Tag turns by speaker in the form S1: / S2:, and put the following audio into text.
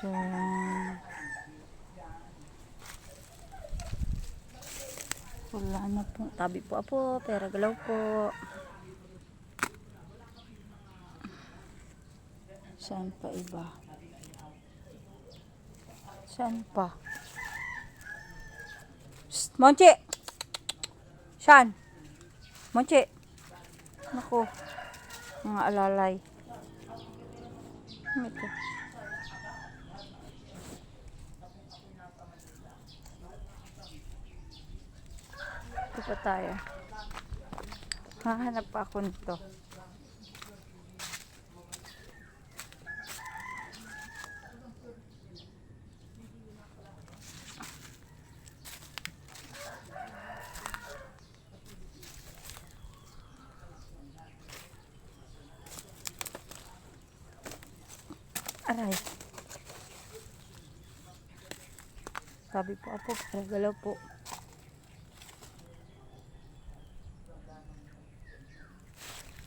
S1: Siya. Wala na po. Tabi po apo. Pera galaw po. Saan pa iba? Saan pa? Psst, Monchi! Saan? Monchi! Naku. Mga alalay. Ito. Ito pa tayo. Hahanap pa ako nito. Aray. Sabi po ako, galaw po.